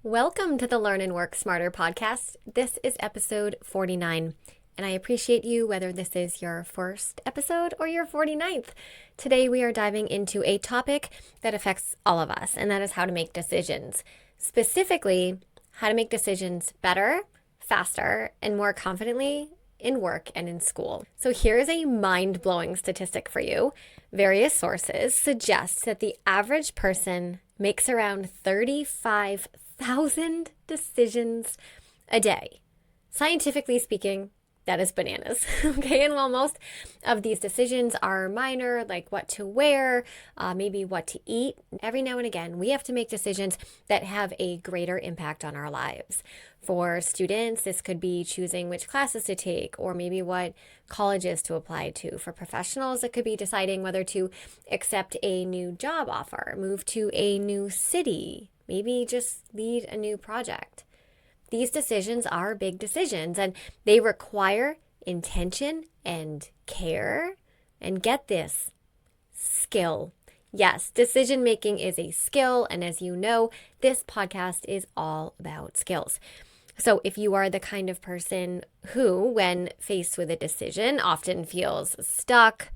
Welcome to the Learn and Work Smarter podcast. This is episode 49, and I appreciate you whether this is your first episode or your 49th. Today we are diving into a topic that affects all of us, and that is how to make decisions. Specifically, how to make decisions better, faster, and more confidently in work and in school. So here's a mind-blowing statistic for you. Various sources suggest that the average person makes around 35,000 decisions a day. Scientifically speaking, that is bananas. Okay, and while most of these decisions are minor, like what to wear, maybe what to eat, every now and again, we have to make decisions that have a greater impact on our lives. For students, this could be choosing which classes to take, or maybe what colleges to apply to. For professionals, it could be deciding whether to accept a new job offer, move to a new city, maybe just lead a new project. These decisions are big decisions, and they require intention and care. And get this, skill. Yes, decision making is a skill, and as you know, this podcast is all about skills. So if you are the kind of person who, when faced with a decision, often feels stuck,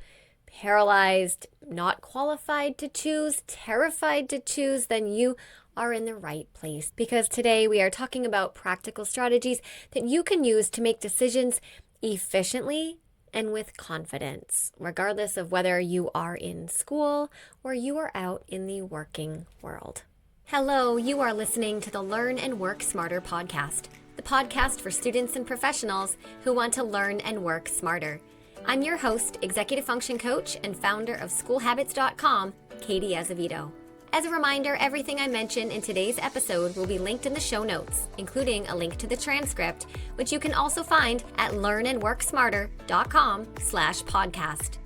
paralyzed, not qualified to choose, terrified to choose, then you are in the right place, because today we are talking about practical strategies that you can use to make decisions efficiently and with confidence, regardless of whether you are in school or you are out in the working world. Hello, you are listening to the Learn and Work Smarter podcast, the podcast for students and professionals who want to learn and work smarter. I'm your host, executive function coach, and founder of schoolhabits.com, Katie Azevedo. As a reminder, everything I mention in today's episode will be linked in the show notes, including a link to the transcript, which you can also find at learnandworksmarter.com/podcast.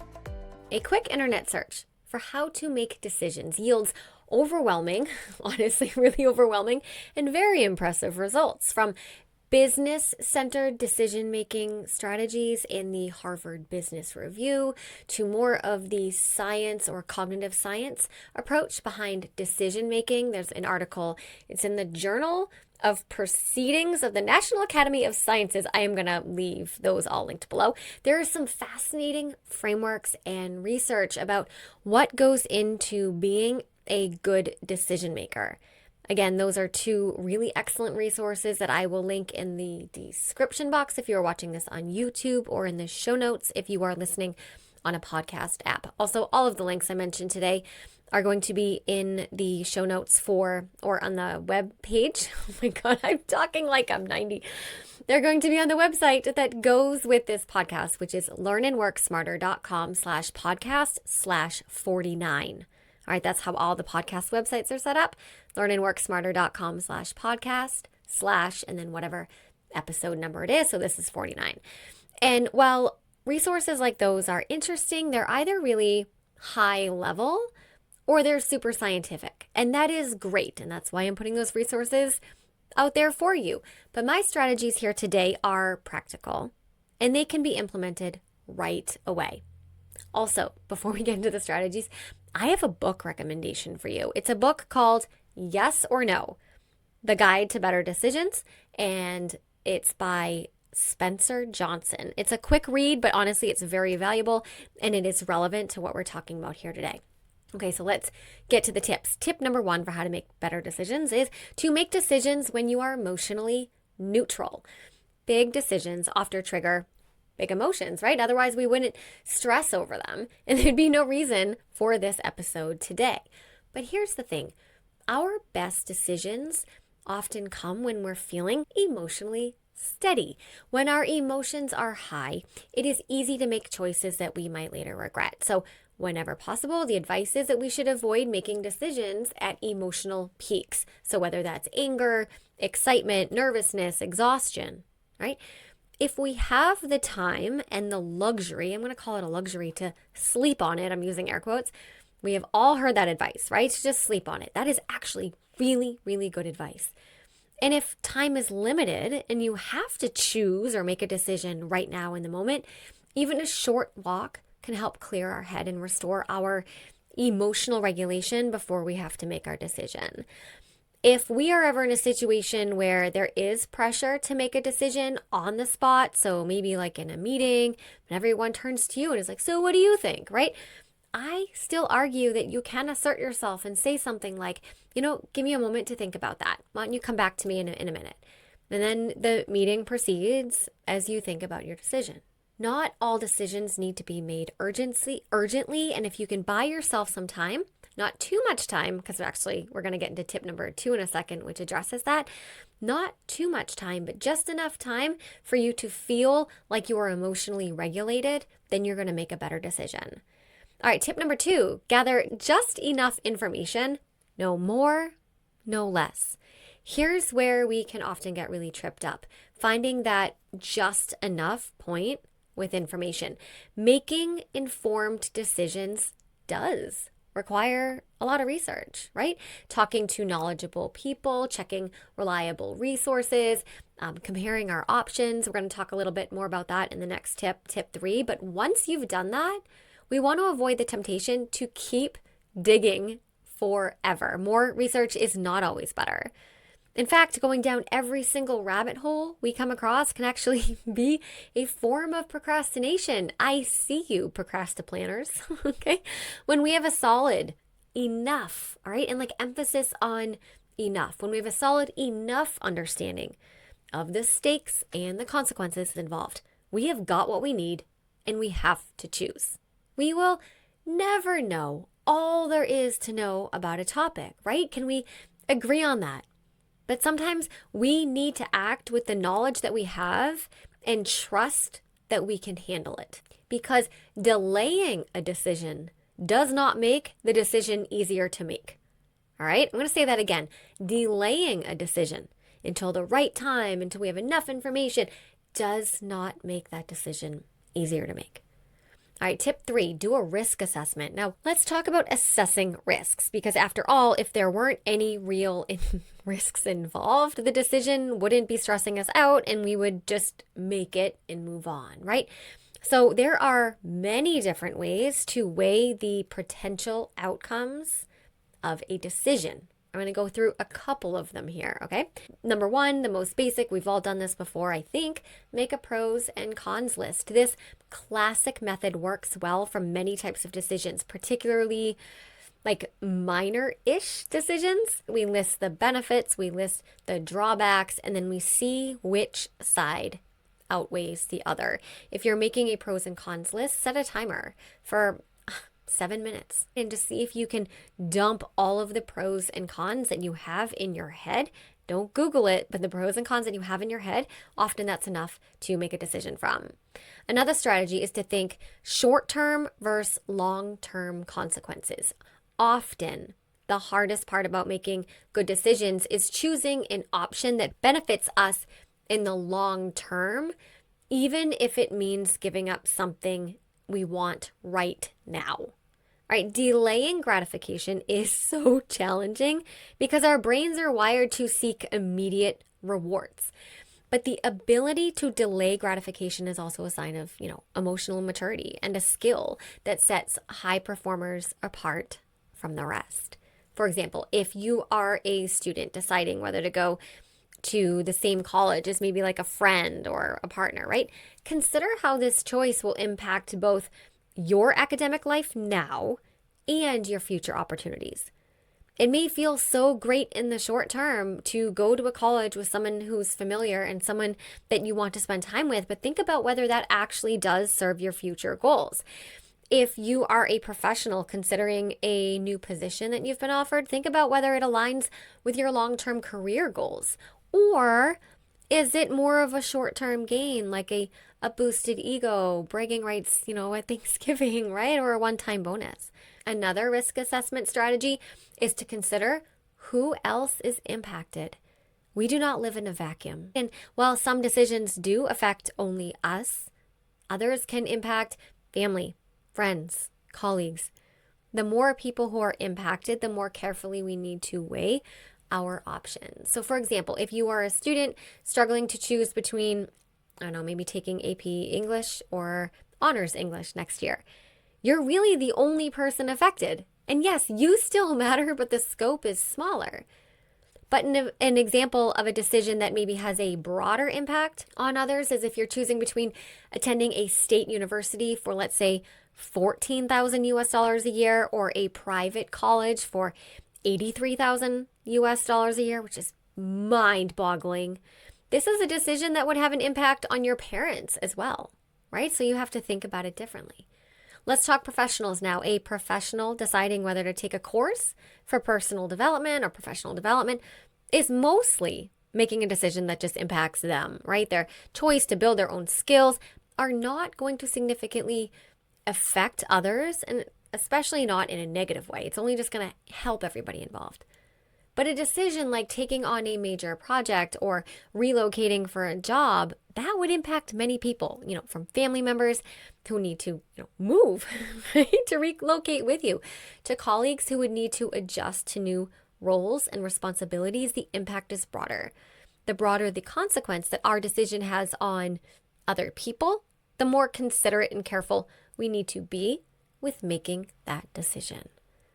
A quick internet search for how to make decisions yields overwhelming, honestly, really overwhelming, and very impressive results from business-centered decision-making strategies in the Harvard Business Review to more of the science or cognitive science approach behind decision-making. There's an article, it's in the Journal of Proceedings of the National Academy of Sciences. I am going to leave those all linked below. There are some fascinating frameworks and research about what goes into being a good decision maker. Again, those are two really excellent resources that I will link in the description box if you're watching this on YouTube, or in the show notes if you are listening on a podcast app. Also, all of the links I mentioned today are going to be in the show notes or on the web page. Oh my God, I'm talking like I'm 90. They're going to be on the website that goes with this podcast, which is learnandworksmarter.com/podcast/49. All right, that's how all the podcast websites are set up. learnandworksmarter.com/podcast/ and then whatever episode number it is. So this is 49. And while resources like those are interesting, they're either really high level or they're super scientific. And that is great. And that's why I'm putting those resources out there for you. But my strategies here today are practical, and they can be implemented right away. Also, before we get into the strategies, I have a book recommendation for you. It's a book called Yes or No: The Guide to Better Decisions, and it's by Spencer Johnson. It's a quick read, but honestly, it's very valuable, and it is relevant to what we're talking about here today. Okay, so let's get to the tips. Tip number 1 for how to make better decisions is to make decisions when you are emotionally neutral. Big decisions often trigger big emotions, right? Otherwise, we wouldn't stress over them, and there'd be no reason for this episode today. But here's the thing. Our best decisions often come when we're feeling emotionally steady. When our emotions are high, it is easy to make choices that we might later regret. So whenever possible, the advice is that we should avoid making decisions at emotional peaks. So whether that's anger, excitement, nervousness, exhaustion, right? If we have the time and the luxury, I'm going to call it a luxury, to sleep on it, I'm using air quotes. We have all heard that advice, right? To just sleep on it. That is actually really, really good advice. And if time is limited and you have to choose or make a decision right now in the moment, even a short walk can help clear our head and restore our emotional regulation before we have to make our decision. If we are ever in a situation where there is pressure to make a decision on the spot, so maybe like in a meeting, and everyone turns to you and is like, so what do you think, right? I still argue that you can assert yourself and say something like, give me a moment to think about that. Why don't you come back to me in a minute? And then the meeting proceeds as you think about your decision. Not all decisions need to be made urgently. And if you can buy yourself some time, not too much time, because actually we're going to get into tip number 2 in a second, which addresses that. Not too much time, but just enough time for you to feel like you are emotionally regulated, then you're going to make a better decision. All right, tip number 2, gather just enough information, no more, no less. Here's where we can often get really tripped up, finding that just enough point with information. Making informed decisions does require a lot of research, right? Talking to knowledgeable people, checking reliable resources, comparing our options. We're going to talk a little bit more about that in the next tip 3. But once you've done that, we want to avoid the temptation to keep digging forever. More research is not always better. In fact, going down every single rabbit hole we come across can actually be a form of procrastination. I see you, procrastinators, okay? When we have a solid enough, all right, and like emphasis on enough, when we have a solid enough understanding of the stakes and the consequences involved, we have got what we need and we have to choose. We will never know all there is to know about a topic, right? Can we agree on that? But sometimes we need to act with the knowledge that we have and trust that we can handle it. Because delaying a decision does not make the decision easier to make. All right, I'm going to say that again. Delaying a decision until the right time, until we have enough information, does not make that decision easier to make. All right, tip 3, do a risk assessment. Now, let's talk about assessing risks, because after all, if there weren't any real risks involved, the decision wouldn't be stressing us out and we would just make it and move on, right? So there are many different ways to weigh the potential outcomes of a decision. I'm going to go through a couple of them here, okay? Number 1, the most basic, we've all done this before, I think, make a pros and cons list. This classic method works well for many types of decisions, particularly like minor-ish decisions. We list the benefits, we list the drawbacks, and then we see which side outweighs the other. If you're making a pros and cons list, set a timer for 7 minutes and just see if you can dump all of the pros and cons that you have in your head. Don't Google it, but the pros and cons that you have in your head, often that's enough to make a decision from. Another strategy is to think short-term versus long-term consequences. Often, the hardest part about making good decisions is choosing an option that benefits us in the long term, even if it means giving up something we want right now. Right? Delaying gratification is so challenging because our brains are wired to seek immediate rewards. But the ability to delay gratification is also a sign of, emotional maturity and a skill that sets high performers apart from the rest. For example, if you are a student deciding whether to go to the same college as maybe like a friend or a partner, right? Consider how this choice will impact both your academic life now and your future opportunities. It may feel so great in the short term to go to a college with someone who's familiar and someone that you want to spend time with, but think about whether that actually does serve your future goals. If you are a professional considering a new position that you've been offered, think about whether it aligns with your long-term career goals. Or is it more of a short-term gain, like a boosted ego, bragging rights, at Thanksgiving, right? Or a one-time bonus. Another risk assessment strategy is to consider who else is impacted. We do not live in a vacuum. And while some decisions do affect only us, others can impact family, friends, colleagues. The more people who are impacted, the more carefully we need to weigh our options. So for example, if you are a student struggling to choose between, maybe taking AP English or honors English next year, you're really the only person affected. And yes, you still matter, but the scope is smaller. But an example of a decision that maybe has a broader impact on others is if you're choosing between attending a state university for, let's say, 14,000 US dollars a year, or a private college for 83,000 US dollars a year, which is mind boggling. This is a decision that would have an impact on your parents as well, right? So you have to think about it differently. Let's talk professionals now. A professional deciding whether to take a course for personal development or professional development is mostly making a decision that just impacts them, right? Their choice to build their own skills are not going to significantly affect others, and especially not in a negative way. It's only just going to help everybody involved. But a decision like taking on a major project or relocating for a job, that would impact many people, from family members who need to move, right, to relocate with you, to colleagues who would need to adjust to new roles and responsibilities. The impact is broader. The broader the consequence that our decision has on other people, the more considerate and careful we need to be with making that decision.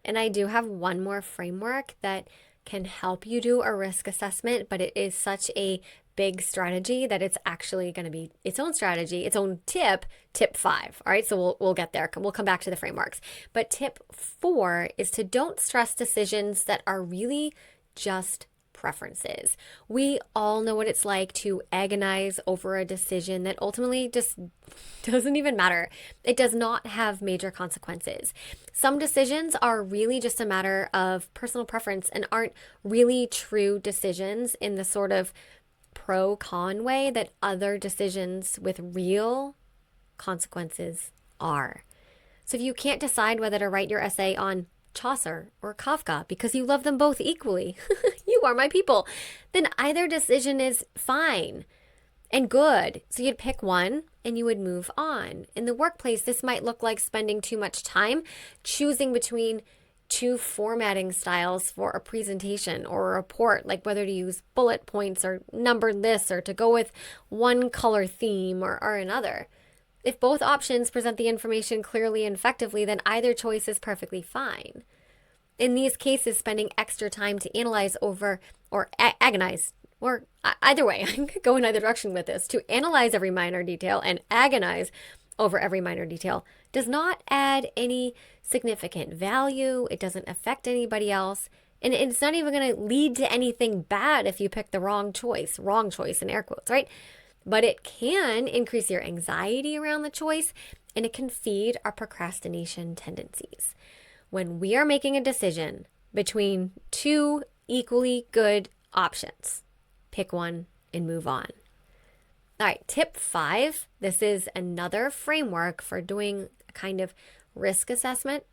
And I do have one more framework that can help you do a risk assessment, but it is such a big strategy that it's actually going to be its own strategy, its own tip 5. All right, so we'll get there. We'll come back to the frameworks. But tip 4 is to don't stress decisions that are really just preferences. We all know what it's like to agonize over a decision that ultimately just doesn't even matter. It does not have major consequences. Some decisions are really just a matter of personal preference and aren't really true decisions in the sort of pro-con way that other decisions with real consequences are. So if you can't decide whether to write your essay on Chaucer or Kafka because you love them both equally, you are my people, then either decision is fine and good. So you'd pick one and you would move on. In the workplace, this might look like spending too much time choosing between two formatting styles for a presentation or a report, like whether to use bullet points or numbered lists or to go with one color theme or another. If both options present the information clearly and effectively, then either choice is perfectly fine. In these cases, spending extra time to analyze over or agonize, or either way, I could go in either direction with this, to analyze every minor detail and agonize over every minor detail does not add any significant value. It doesn't affect anybody else. And it's not even going to lead to anything bad if you pick the wrong choice in air quotes, right? But it can increase your anxiety around the choice, and it can feed our procrastination tendencies. When we are making a decision between two equally good options, pick one and move on. All right, tip 5. This is another framework for doing a kind of risk assessment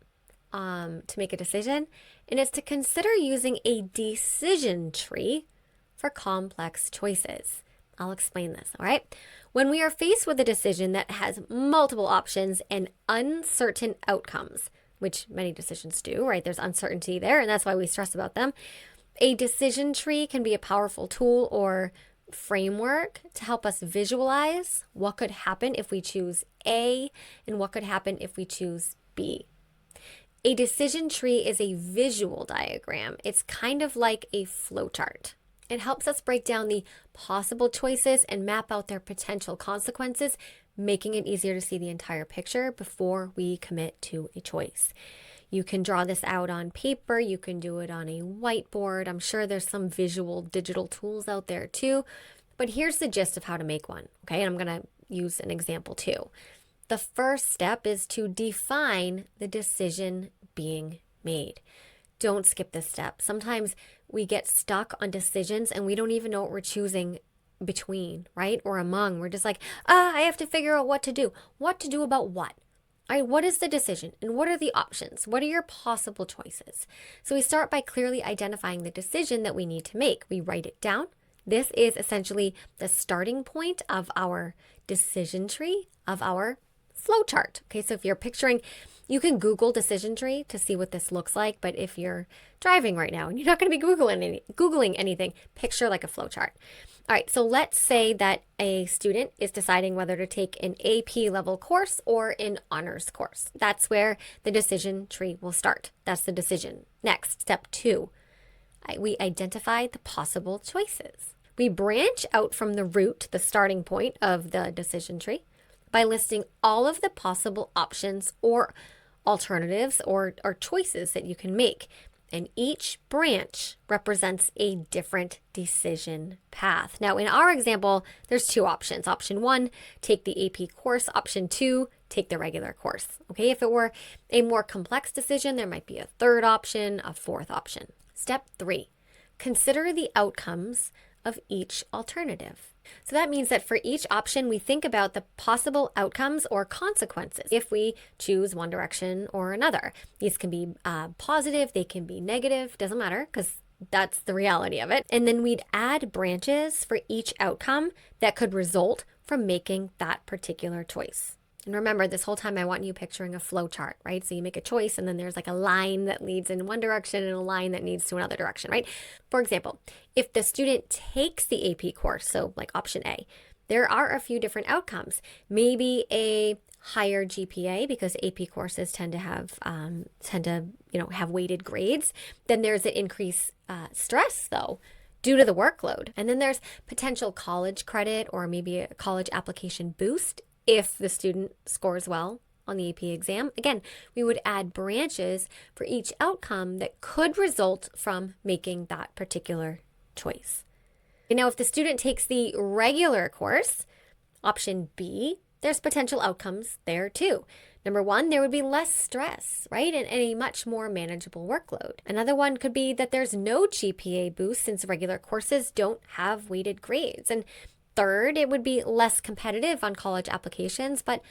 to make a decision, and it's to consider using a decision tree for complex choices. I'll explain this, all right? When we are faced with a decision that has multiple options and uncertain outcomes, which many decisions do, right? There's uncertainty there, and that's why we stress about them. A decision tree can be a powerful tool or framework to help us visualize what could happen if we choose A and what could happen if we choose B. A decision tree is a visual diagram. It's kind of like a flowchart. It helps us break down the possible choices and map out their potential consequences, making it easier to see the entire picture before we commit to a choice. You can draw this out on paper. You can do it on a whiteboard. I'm sure there's some visual digital tools out there too. But here's the gist of how to make one, okay? And I'm going to use an example too. The first step is to define the decision being made. Don't skip this step. Sometimes we get stuck on decisions and we don't even know what we're choosing between, right? Or among. We're just like, I have to figure out what to do. What to do about what? All right, what is the decision and what are the options? What are your possible choices? So we start by clearly identifying the decision that we need to make. We write it down. This is essentially the starting point of our decision tree, of our flowchart. Okay, so if you're picturing, you can Google decision tree to see what this looks like, but if you're driving right now and you're not going to be Googling anything, picture like a flowchart. All right, so let's say that a student is deciding whether to take an AP level course or an honors course. That's where the decision tree will start. That's the decision. Next, step 2, we identify the possible choices. We branch out from the root, the starting point of the decision tree, by listing all of the possible options or alternatives or choices that you can make. And each branch represents a different decision path. Now, in our example, there's two options. Option 1, take the AP course. Option 2, take the regular course. Okay, if it were a more complex decision, there might be a third option, a fourth option. Step 3, consider the outcomes of each alternative. So that means that for each option, we think about the possible outcomes or consequences if we choose one direction or another. These can be positive, they can be negative, doesn't matter, because that's the reality of it. And then we'd add branches for each outcome that could result from making that particular choice. And remember, this whole time I want you picturing a flow chart, right? So you make a choice and then there's like a line that leads in one direction and a line that leads to another direction, right? For example, if the student takes the AP course, so like option A, there are a few different outcomes. Maybe a higher GPA because AP courses tend to have have weighted grades. Then there's an increased stress though, due to the workload. And then there's potential college credit or maybe a college application boost if the student scores well on the AP exam. Again, we would add branches for each outcome that could result from making that particular choice. And now, if the student takes the regular course, option B, there's potential outcomes there too. Number 1, there would be less stress, right? And a much more manageable workload. Another one could be that there's no GPA boost since regular courses don't have weighted grades. And third, it would be less competitive on college applications, but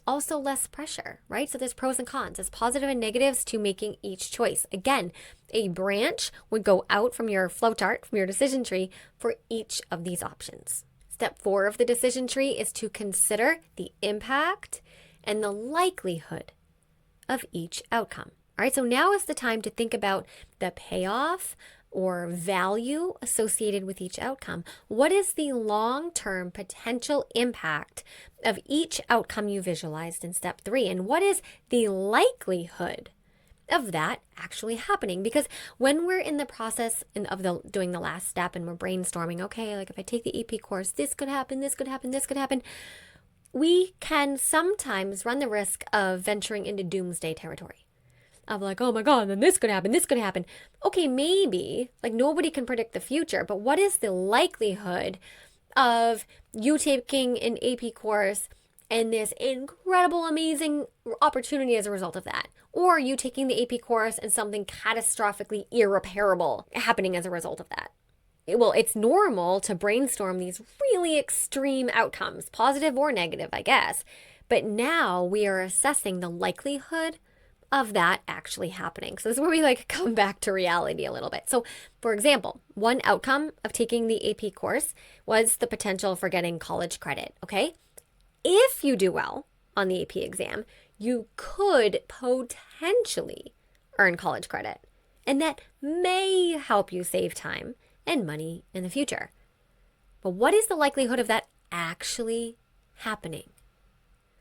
also less pressure, right? So there's pros and cons. There's positive and negatives to making each choice. Again, a branch would go out from your flowchart, from your decision tree for each of these options. Step 4 of the decision tree is to consider the impact and the likelihood of each outcome. All right, so now is the time to think about the payoff or value associated with each outcome. What is the long-term potential impact of each outcome you visualized in step 3? And what is the likelihood of that actually happening? Because when we're in the process of doing the last step and we're brainstorming, okay, like if I take the AP course, this could happen, this could happen, this could happen, we can sometimes run the risk of venturing into doomsday territory. Of like, oh my God, then this could happen, this could happen. Okay, maybe, like nobody can predict the future, but what is the likelihood of you taking an AP course and this incredible, amazing opportunity as a result of that? Or you taking the AP course and something catastrophically irreparable happening as a result of that? Well, it's normal to brainstorm these really extreme outcomes, positive or negative, I guess. But now we are assessing the likelihood of that actually happening. So this is where we like come back to reality a little bit. So for example, one outcome of taking the AP course was the potential for getting college credit, okay? If you do well on the AP exam, you could potentially earn college credit. And that may help you save time and money in the future. But what is the likelihood of that actually happening?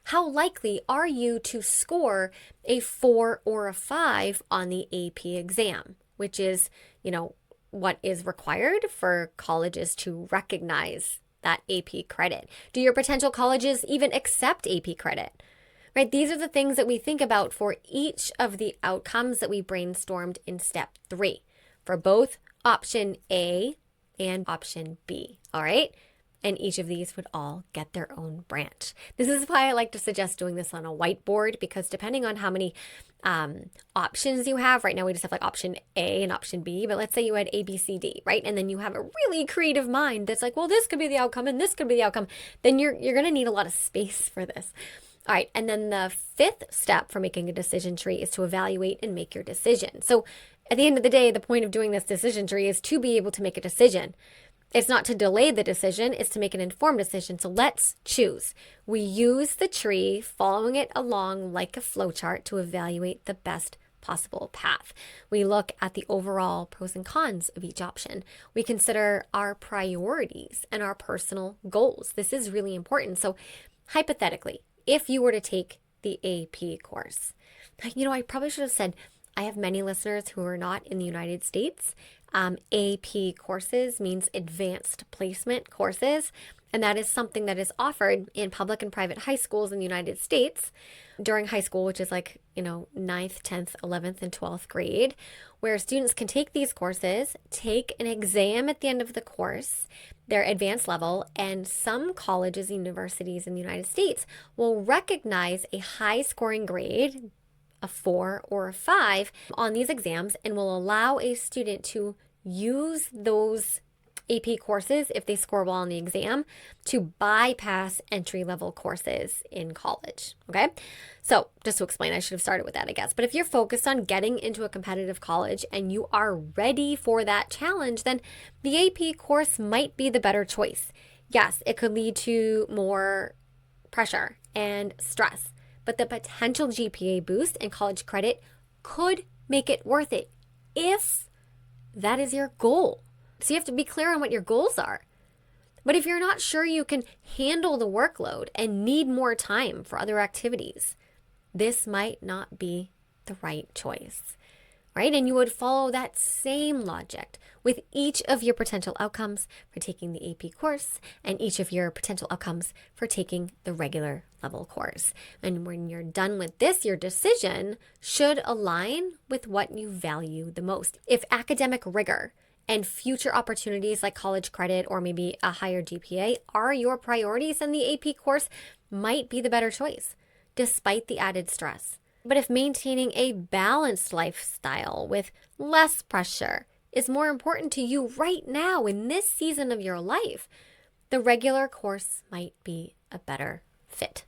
How likely are you to score a 4 or a 5 on the AP exam, which is, what is required for colleges to recognize that AP credit? Do your potential colleges even accept AP credit? Right? These are the things that we think about for each of the outcomes that we brainstormed in step 3 for both option A and option B. All right? And each of these would all get their own branch. This is why I like to suggest doing this on a whiteboard, because depending on how many options you have, right now we just have like option A and option B, but let's say you had A, B, C, D, right? And then you have a really creative mind that's like, well, this could be the outcome and this could be the outcome. Then you're going to need a lot of space for this. All right, and then the 5th step for making a decision tree is to evaluate and make your decision. So at the end of the day, the point of doing this decision tree is to be able to make a decision. It's not to delay the decision, it's to make an informed decision. So let's choose. We use the tree, following it along like a flowchart to evaluate the best possible path. We look at the overall pros and cons of each option. We consider our priorities and our personal goals. This is really important. So hypothetically, if you were to take the AP course, I probably should have said, I have many listeners who are not in the United States. AP courses means advanced placement courses, and that is something that is offered in public and private high schools in the United States during high school, which is like, ninth, 10th, 11th, and 12th grade, where students can take these courses, take an exam at the end of the course, their advanced level, and some colleges and universities in the United States will recognize a high scoring grade, a 4 or a 5, on these exams and will allow a student to use those AP courses, if they score well on the exam, to bypass entry-level courses in college, okay? So just to explain, I should have started with that, I guess. But if you're focused on getting into a competitive college and you are ready for that challenge, then the AP course might be the better choice. Yes, it could lead to more pressure and stress, but the potential GPA boost and college credit could make it worth it if that is your goal. So you have to be clear on what your goals are. But if you're not sure you can handle the workload and need more time for other activities, this might not be the right choice, right? And you would follow that same logic with each of your potential outcomes for taking the AP course and each of your potential outcomes for taking the regular level course. And when you're done with this, your decision should align with what you value the most. If academic rigor and future opportunities like college credit or maybe a higher GPA are your priorities, then the AP course might be the better choice, despite the added stress. But if maintaining a balanced lifestyle with less pressure is more important to you right now in this season of your life, the regular course might be a better fit.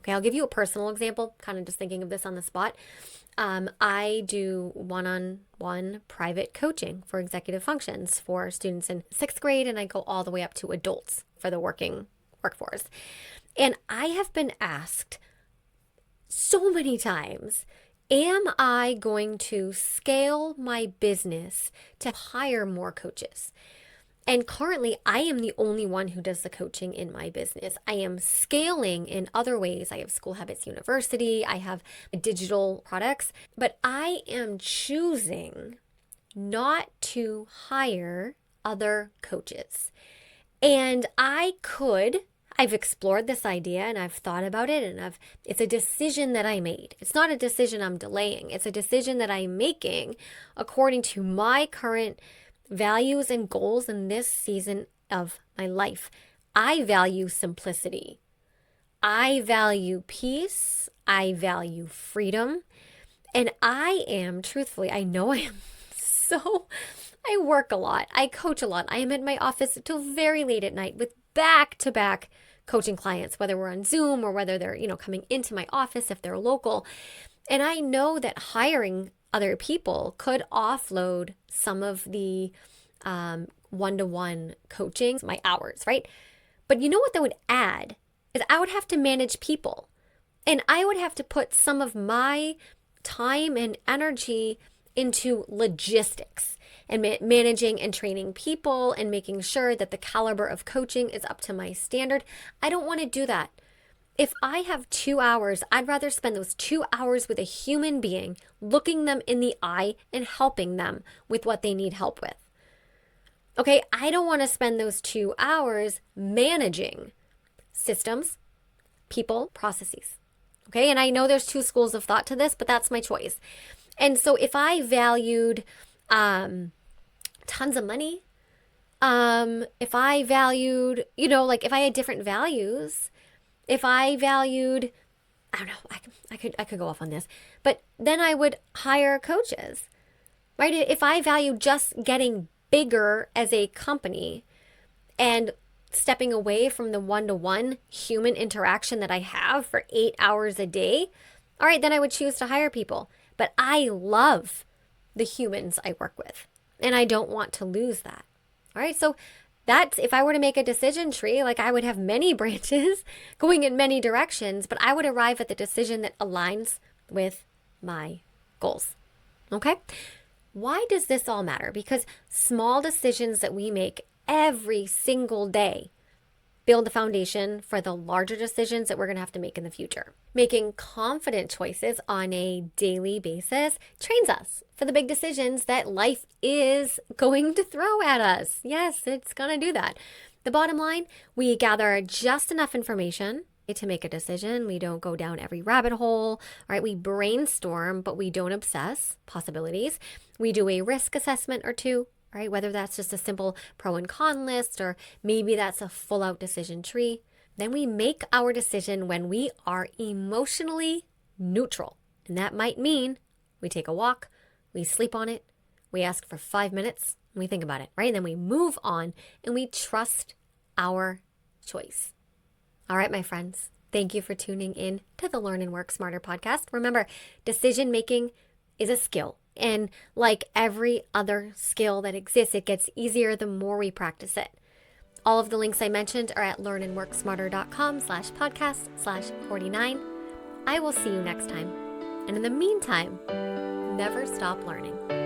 Okay, I'll give you a personal example, kind of just thinking of this on the spot. I do one-on-one private coaching for executive functions for students in 6th grade, and I go all the way up to adults for the workforce. And I have been asked so many times, am I going to scale my business to hire more coaches? And currently, I am the only one who does the coaching in my business. I am scaling in other ways. I have School Habits University, I have digital products, but I am choosing not to hire other coaches. And I've explored this idea and I've thought about it, and it's a decision that I made. It's not a decision I'm delaying. It's a decision that I'm making according to my current values and goals in this season of my life. I value simplicity. I value peace. I value freedom. And I am, truthfully, I know I am I work a lot. I coach a lot. I am in my office till very late at night with back-to-back coaching clients, whether we're on Zoom or whether they're, coming into my office if they're local. And I know that hiring other people could offload some of the one-to-one coaching, my hours, right? But you know what that would add is I would have to manage people, and I would have to put some of my time and energy into logistics and managing and training people and making sure that the caliber of coaching is up to my standard. I don't want to do that. If I have 2 hours, I'd rather spend those 2 hours with a human being, looking them in the eye and helping them with what they need help with. Okay, I don't want to spend those 2 hours managing systems, people, processes. Okay, and I know there's two schools of thought to this, but that's my choice. And so if I valued tons of money, if I valued, if I had different values, if I valued, I don't know, I could go off on this, but then I would hire coaches, right? If I value just getting bigger as a company and stepping away from the one-to-one human interaction that I have for 8 hours a day, all right, then I would choose to hire people. But I love the humans I work with, and I don't want to lose that. All right, so that's, if I were to make a decision tree, like I would have many branches going in many directions, but I would arrive at the decision that aligns with my goals. Okay? Why does this all matter? Because small decisions that we make every single day build the foundation for the larger decisions that we're going to have to make in the future. Making confident choices on a daily basis trains us for the big decisions that life is going to throw at us. Yes, it's going to do that. The bottom line, we gather just enough information to make a decision. We don't go down every rabbit hole, right? We brainstorm, but we don't obsess possibilities. We do a risk assessment or two, right? Whether that's just a simple pro and con list, or maybe that's a full out decision tree. Then we make our decision when we are emotionally neutral. And that might mean we take a walk, we sleep on it, we ask for 5 minutes, and we think about it, right? And then we move on and we trust our choice. All right, my friends, thank you for tuning in to the Learn and Work Smarter podcast. Remember, decision making is a skill. And like every other skill that exists, it gets easier the more we practice it. All of the links I mentioned are at learnandworksmarter.com/podcast/49. I will see you next time. And in the meantime, never stop learning.